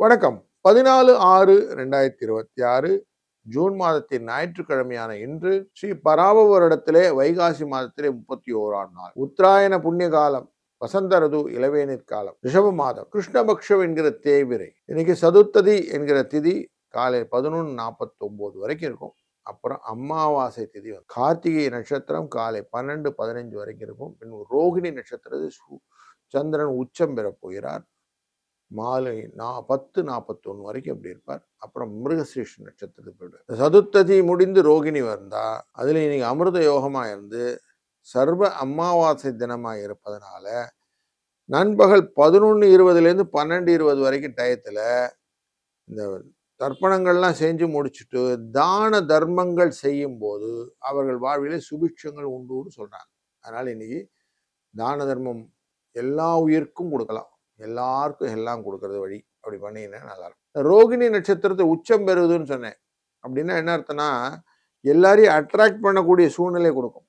வணக்கம். 14/6/2026 ஜூன் மாதத்தின் ஞாயிற்றுக்கிழமையான இன்று ஸ்ரீ பராப வருடத்திலே வைகாசி மாதத்திலே 31ஆம் நாள், உத்தராயண புண்ணிய காலம், வசந்த ருது, இளவேநீர் காலம், ரிஷப மாதம், கிருஷ்ணபக்ஷம் என்கிற தேய்பிரை. இன்னைக்கு சதுர்த்ததி என்கிற திதி காலை 11:49 வரைக்கும் இருக்கும். அப்புறம் அமாவாசை திதி கார்த்திகை நட்சத்திரம் காலை 12:15 வரைக்கும் இருக்கும். பின் ரோகிணி நட்சத்திரத்தில் சந்திரன் உச்சம் பெற போகிறார். மாலை 10:41 வரைக்கும் அப்படி இருப்பார். அப்புறம் மிருகசீஷ நட்சத்திரத்துக்கு போயிடுவார். சதுர்த்ததி முடிந்து ரோகிணி வந்தா அதுல இன்னைக்கு அமிர்த யோகமா இருந்து சர்வ அமாவாசை தினமா இருப்பதனால நண்பகல் 11:20 12:20 வரைக்கும் டயத்துல இந்த தர்ப்பணங்கள்லாம் செஞ்சு முடிச்சுட்டு தான தர்மங்கள் செய்யும் போது அவர்கள் வாழ்விலே சுபிட்சங்கள் உண்டுன்னு சொல்றாங்க. அதனால இன்னைக்கு தான தர்மம் எல்லா உயிர்க்கும் கொடுக்கலாம், எல்லாருக்கும் எல்லாம் கொடுக்கறது வழி. அப்படி பண்ணினா நல்லா இருக்கும். ரோகிணி நட்சத்திரத்தை உச்சம் பெறுவதுன்னு சொன்னேன். அப்படின்னா என்ன அர்த்தம்னா, எல்லாரையும் அட்ராக்ட் பண்ணக்கூடிய சூழ்நிலை கொடுக்கும்.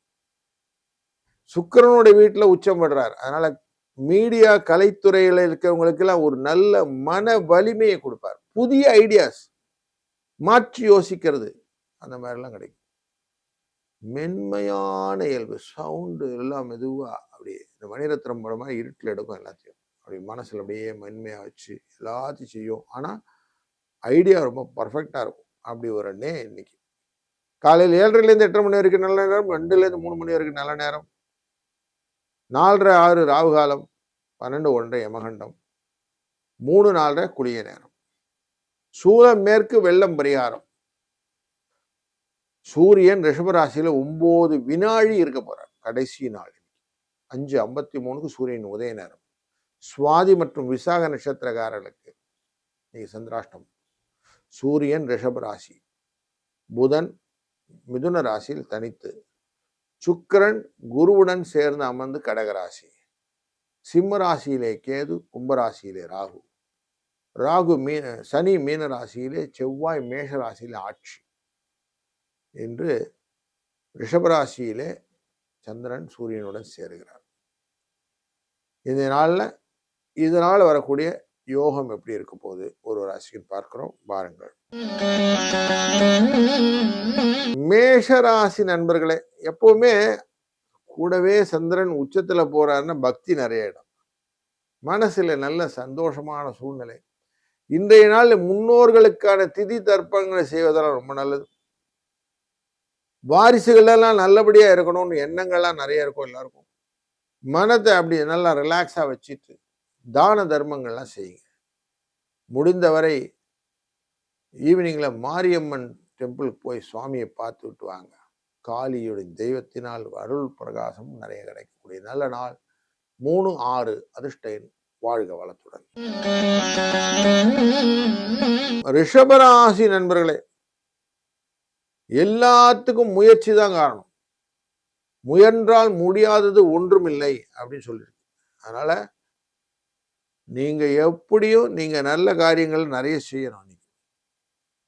சுக்கிரனுடைய வீட்டுல உச்சம் பெறார். அதனால மீடியா கலைத்துறையில இருக்கிறவங்களுக்கு எல்லாம் ஒரு நல்ல மன வலிமையை கொடுப்பார். புதிய ஐடியாஸ், மாற்றி யோசிக்கிறது, அந்த மாதிரிலாம் கிடைக்கும். மென்மையான இயல்பு, சவுண்டு எல்லாம் மெதுவா அப்படியே இந்த மணிரத்னம் படமா இருட்டில் எடுக்கும் எல்லாத்தையும். அப்படி மனசுல அப்படியே மென்மையா வச்சு எல்லாத்தையும் செய்யும். ஆனா ஐடியா ரொம்ப பர்ஃபெக்டா இருக்கும். அப்படி ஒரு அண்ணே இன்னைக்கு காலையில் 7:30 8 மணி வரைக்கும் நல்ல நேரம், 2 3 மணி வரைக்கும் நல்ல நேரம், 4:30 6 ராகு காலம், 12 1 யமகண்டம், 3 4 குளிய நேரம். சூலம் மேற்கு, வெள்ளம் பரிகாரம். சூரியன் ரிஷபராசியில 9 வினாழி இருக்க போறார். கடைசி நாள் 5:53 சூரியன் உதய நேரம். சுவாதி மற்றும் விசாக நட்சத்திரக்காரர்களுக்கு இன்னைக்கு சந்திராஷ்டம். சூரியன் ரிஷபராசி, புதன் மிதுன ராசியில் தனித்து, சுக்கிரன் குருவுடன் சேர்ந்து அமர்ந்து கடகராசி, சிம்ம ராசியிலே கேது, கும்பராசியிலே ராகு, சனி மீன ராசியிலே, செவ்வாய் மேஷ ராசியிலே ஆட்சி என்று ரிஷபராசியிலே சந்திரன் சூரியனுடன் சேருகிறார். இந்த நாள்ல இதனால வரக்கூடிய யோகம் எப்படி இருக்க போகுது ஒரு ராசிக்கு பார்க்கிறோம், பாருங்கள். மேஷராசி நண்பர்களே, எப்பவுமே கூடவே சந்திரன் உச்சத்துல போறாருன்னா பக்தி நிறைய இடம், மனசுல நல்ல சந்தோஷமான சூழ்நிலை. இன்றைய நாள் முன்னோர்களுக்கான திதி தர்ப்பணங்களை செய்வதெல்லாம் ரொம்ப நல்லது. வாரிசுகள் எல்லாம் நல்லபடியா இருக்கணும்னு எண்ணங்கள்லாம் நிறைய இருக்கும் எல்லாருக்கும். மனத்தை அப்படி நல்லா ரிலாக்ஸா வச்சுட்டு தான தர்மங்கள்லாம் செய்யுங்க. முடிந்தவரை ஈவினிங்ல மாரியம்மன் டெம்பிளுக்கு போய் சுவாமியை பார்த்து விட்டு வாங்க. காளியுடைய தெய்வத்தினால் அருள் பிரகாசம் நிறைய கிடைக்கக்கூடிய நல்ல நாள். 3 6 அதிர்ஷ்ட எண். வாழ்க வளத்துடன். ரிஷபராசி நண்பர்களே, எல்லாத்துக்கும் முயற்சி தான் காரணம். முயன்றால் முடியாதது ஒன்றுமில்லை அப்படின்னு சொல்லியிருக்கு. அதனால நீங்க எப்படியும் நீங்க நல்ல காரியங்கள் நிறைய செய்யணும்.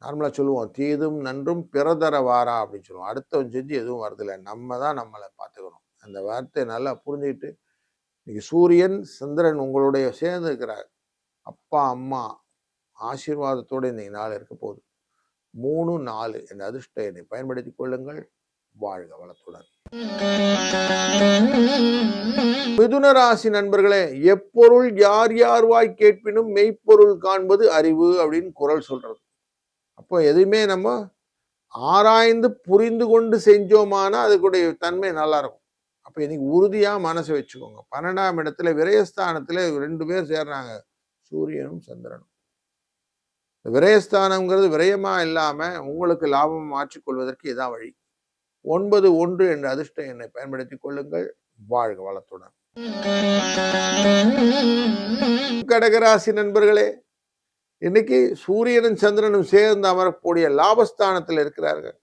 நார்மலா சொல்லுவோம், தீதும் நன்றும் பிறதர வாரா அப்படின்னு சொல்லுவோம். அடுத்தவன் செஞ்சு எதுவும் வருதில்லை, நம்ம தான் நம்மளை பார்த்துக்கணும். அந்த வார்த்தையை நல்லா புரிஞ்சுக்கிட்டு இன்னைக்கு சூரியன் சந்திரன் உங்களுடைய சேர்ந்து இருக்கிறார். அப்பா அம்மா ஆசீர்வாதத்தோடு இன்னைக்கு நாள் இருக்க போகுது. 3 4 என்ற அதிர்ஷ்ட எண்ணை பயன்படுத்திக் கொள்ளுங்கள். வாழ்க வளத்துடன். மிதுன ராசி நண்பர்களே, எப்பொருள் யார் யார் வாய் கேட்பினும் மெய்ப்பொருள் காண்பது அறிவு அப்படின்னு குறள் சொல்றது. அப்போ எதுவுமே நம்ம ஆராய்ந்து புரிந்து கொண்டு செஞ்சோமானா அதுக்குடைய தன்மை நல்லா இருக்கும். அப்ப இன்னைக்கு உறுதியா மனசை வச்சுக்கோங்க. 12ஆம் இடத்துல விரயஸ்தானத்துல 2 பேர் சேர்றாங்க, சூரியனும் சந்திரனும். விரயஸ்தானம்ங்கிறது விரயமா இல்லாம உங்களுக்கு லாபம் மாற்றிக்கொள்வதற்கு இதான் வழி. 9 1 என்ற அதிர்ஷ்ட எண்ணை பயன்படுத்திக் கொள்ளுங்கள். வாழ்க வளத்துடன். கடகராசி நண்பர்களே, இன்னைக்கு சூரியனும் சந்திரனும் சேர்ந்து அமரக்கூடிய லாபஸ்தானத்தில் இருக்கிறார்கள்.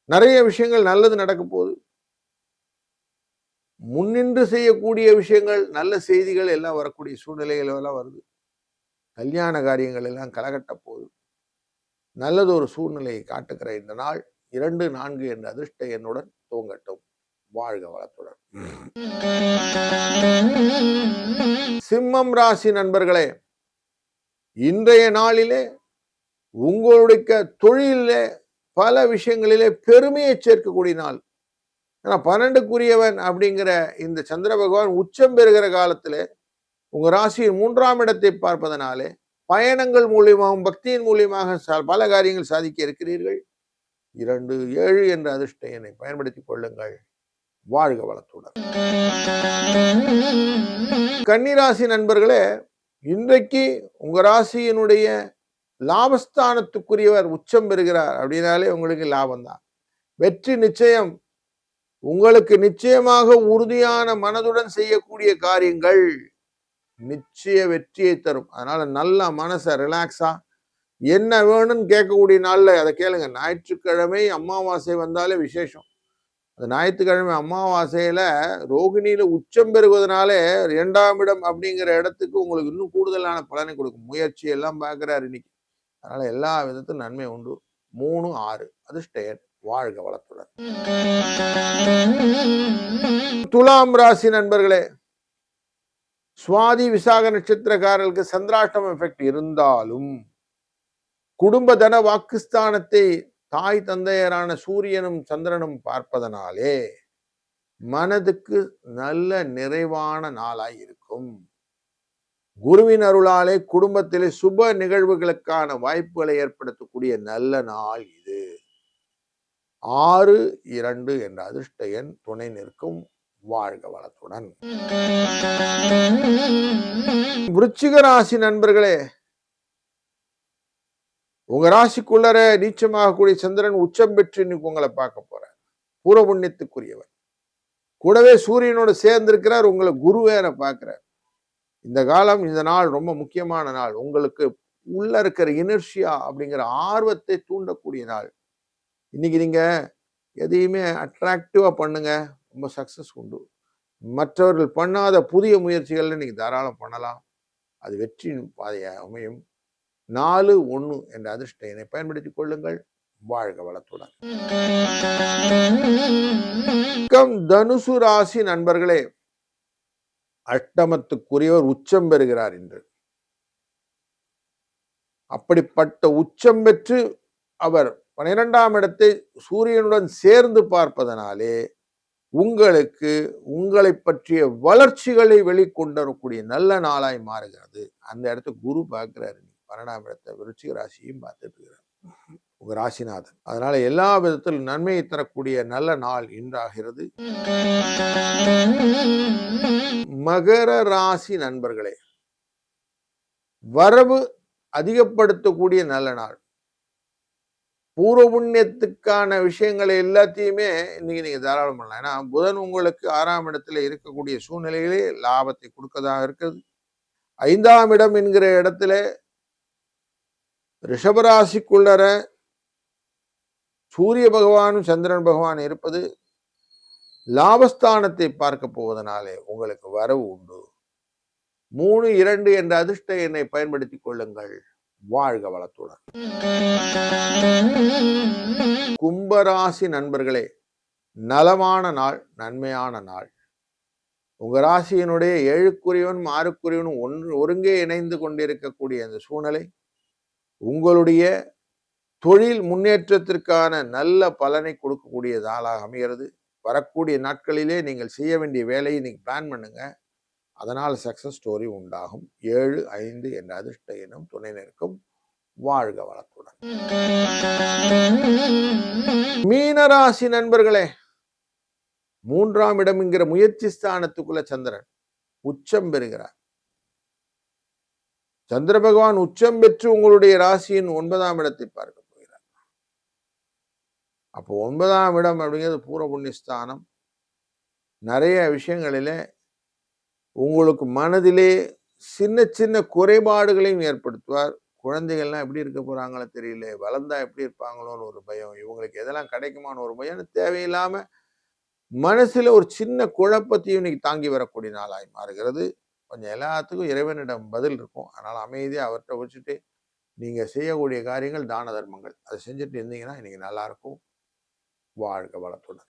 நிறைய விஷயங்கள் நல்லது நடக்க போகுது. முன்னின்று செய்யக்கூடிய விஷயங்கள், நல்ல செய்திகள் எல்லாம் வரக்கூடிய சூழ்நிலைகள் எல்லாம் வருது. கல்யாண காரியங்கள் எல்லாம் கலகட்ட போகுது. நல்லது ஒரு சூழ்நிலையை காட்டுகிற இந்த நாள் 2 4 என்ற அதிர்ஷ்ட எண்ணுடன் துவங்கட்டும். வாழ்க வளத்துடன். சிம்மம் ராசி நண்பர்களே, இன்றைய நாளிலே உங்களுடைய தொழிலே பல விஷயங்களிலே பெருமையை சேர்க்கக்கூடிய நாள். ஏன்னா 12க்குரியவன் அப்படிங்கிற இந்த சந்திர பகவான் உச்சம் பெறுகிற காலத்திலே உங்க ராசியின் 3ஆம் இடத்தை பார்ப்பதனாலே பயணங்கள் மூலியமாகவும் பக்தியின் மூலியமாக பல காரியங்கள் சாதிக்க இருக்கிறீர்கள். 27 என்ற அதிர்ஷ்ட எண்ணை பயன்படுத்திக் கொள்ளுங்கள். வாழ்க வளத்துடன். கன்னிராசி நண்பர்களே, இன்றைக்கு உங்க ராசியினுடைய லாபஸ்தானத்துக்குரியவர் உச்சம் பெறுகிறார் அப்படின்னாலே உங்களுக்கு லாபம் தான். வெற்றி நிச்சயம். உங்களுக்கு நிச்சயமாக உறுதியான மனதுடன் செய்யக்கூடிய காரியங்கள் நிச்சய வெற்றியை தரும். அதனால நல்ல மனசை ரிலாக்ஸா என்ன வேணும்னு கேட்கக்கூடிய நாள்ல அதை கேளுங்க. ஞாயிற்றுக்கிழமை அமாவாசை வந்தாலே விசேஷம். அந்த ஞாயிற்றுக்கிழமை அமாவாசையில ரோகிணியில உச்சம் பெறுவதனாலே 2ஆம் இடம் அப்படிங்கிற இடத்துக்கு உங்களுக்கு இன்னும் கூடுதலான பலனை கொடுக்கும். முயற்சி எல்லாம் பார்க்கிறார் இன்னைக்கு. அதனால எல்லா விதத்தும் நன்மை உண்டு. 3, 6 அதிர்ஷ்ட எண். வாழ்க வளத்துடன். துலாம் ராசி நண்பர்களே, சுவாதி விசாக நட்சத்திரக்காரர்களுக்கு சந்திராஷ்டம எஃபெக்ட் இருந்தாலும் குடும்ப தன வாக்குஸ்தானத்தை தாய் தந்தையரான சூரியனும் சந்திரனும் பார்ப்பதனாலே மனதுக்கு நல்ல நிறைவான நாளாய் இருக்கும். குருவின் அருளாலே குடும்பத்திலே சுப நிகழ்வுகளுக்கான வாய்ப்புகளை ஏற்படுத்தக்கூடிய நல்ல நாள் இது. 6, 2 என்ற அதிர்ஷ்ட எண் துணை நிற்கும். வாழ்க வளத்துடன். விருச்சிக ராசி நண்பர்களே, உங்க ராசிக்குள்ளர நீச்சமாகக்கூடிய சந்திரன் உச்சம் பெற்று இன்னைக்கு உங்களை பார்க்க போற பூர்வ புண்ணியத்துக்குரியவர். கூடவே சூரியனோடு சேர்ந்திருக்கிறார். உங்களை குரு வேற பார்க்கிறார். இந்த காலம், இந்த நாள் ரொம்ப முக்கியமான நாள். உங்களுக்கு உள்ள இருக்கிற இனர்ஷியா அப்படிங்கிற ஆர்வத்தை தூண்டக்கூடிய நாள். இன்னைக்கு நீங்க எதையுமே அட்ராக்டிவா பண்ணுங்க, ரொம்ப சக்சஸ் உண்டு. மற்றவர்கள் பண்ணாத புதிய முயற்சிகள் இன்னைக்கு தாராளம் பண்ணலாம். அது வெற்றியின் பாதையை அமையும். 4, 1 என்ற அதிர்ஷ்ட எண்ணை பயன்படுத்திக் கொள்ளுங்கள். வாழ்க வளத்துடன். தனுசு ராசி நண்பர்களே, அஷ்டமத்துக்குரியவர் உச்சம் பெறுகிறார் என்று. அப்படிப்பட்ட உச்சம் பெற்று அவர் 12ஆம் இடத்தை சூரியனுடன் சேர்ந்து பார்ப்பதனாலே உங்களுக்கு உங்களை பற்றிய வளர்ச்சிகளை வெளிக்கொண்டரக்கூடிய நல்ல நாளாய் மாறுகிறது. அந்த இடத்தை குரு பார்க்கிறாரு. 12ஆம் இடத்தை விருச்சிக ராசியும் பார்த்துட்டு இருக்கிறார் உங்க ராசிநாதன். அதனால எல்லா விதத்திலும் நன்மையை தரக்கூடிய நல்ல நாள் இன்றாகிறது. மகர ராசி நண்பர்களே, வரவு அதிகப்படுத்தக்கூடிய நல்ல நாள். பூர்வ புண்ணியத்துக்கான விஷயங்களை எல்லாத்தையுமே இன்னைக்கு நீங்க தாராளம் பண்ணலாம். ஏன்னா புதன் உங்களுக்கு 6ஆம் இடத்துல இருக்கக்கூடிய சூழ்நிலையிலே லாபத்தை கொடுக்கதாக இருக்கிறது. 5ஆம் இடம் என்கிற இடத்துல ரிஷபராசிக்குள்ளர சூரிய பகவானும் சந்திரன் பகவான் இருப்பது லாபஸ்தானத்தை பார்க்க போவதனாலே உங்களுக்கு வரவு உண்டு. 3, 2 என்ற அதிர்ஷ்ட எண்ணை பயன்படுத்திக் கொள்ளுங்கள். வாழ்க வளத்துடன். கும்பராசி நண்பர்களே, நலமான நாள், நன்மையான நாள். உங்க ராசியினுடைய 7க்குரியவனும் 6க்குரியவனும் ஒருங்கே இணைந்து கொண்டிருக்கக்கூடிய அந்த சூழ்நிலை உங்களுடைய தொழில் முன்னேற்றத்திற்கான நல்ல பலனை கொடுக்கக்கூடிய நாளாக அமைகிறது. வரக்கூடிய நாட்களிலே நீங்கள் செய்ய வேண்டிய வேலையை நீங்க பிளான் பண்ணுங்க. அதனால் சக்சஸ் ஸ்டோரி உண்டாகும். 7, 5 என்ற அதிர்ஷ்ட எண்ணும் துணை நிற்கும். வாழ்க வளத்துடன். மீனராசி நண்பர்களே, 3ஆம் இடம் என்கிற முயற்சி ஸ்தானத்துக்குள்ள சந்திரன் உச்சம் பெறுகிறார். சந்திர பகவான் உச்சம் பெற்று உங்களுடைய ராசியின் 9ஆம் இடத்தை பார்க்க போகிறார். அப்போ 9ஆம் இடம் அப்படிங்கிறது பூர்வ புண்ணியஸ்தானம். நிறைய விஷயங்களிலே உங்களுக்கு மனதிலே சின்ன சின்ன குறைபாடுகளையும் ஏற்படுத்துவார். குழந்தைகள்லாம் எப்படி இருக்க போறாங்களோ தெரியல, வளர்ந்தா எப்படி இருப்பாங்களோன்னு ஒரு பயம், இவங்களுக்கு எதெல்லாம் கிடைக்குமான்னு ஒரு பயம், தேவையில்லாம மனசுல ஒரு சின்ன குழப்பத்தையும் இன்னைக்கு தாங்கி வரக்கூடிய நாளாய் மாறுகிறது. கொஞ்சம் எல்லாத்துக்கும் இறைவனிடம் பதில் இருக்கும். அதனால அமைதியா அவர்கிட்ட வச்சுட்டு நீங்க செய்யக்கூடிய காரியங்கள் தான தர்மங்கள் அதை செஞ்சுட்டு இருந்தீங்கன்னா இன்னைக்கு நல்லா இருக்கும். வாழ்க வளத்துடன்.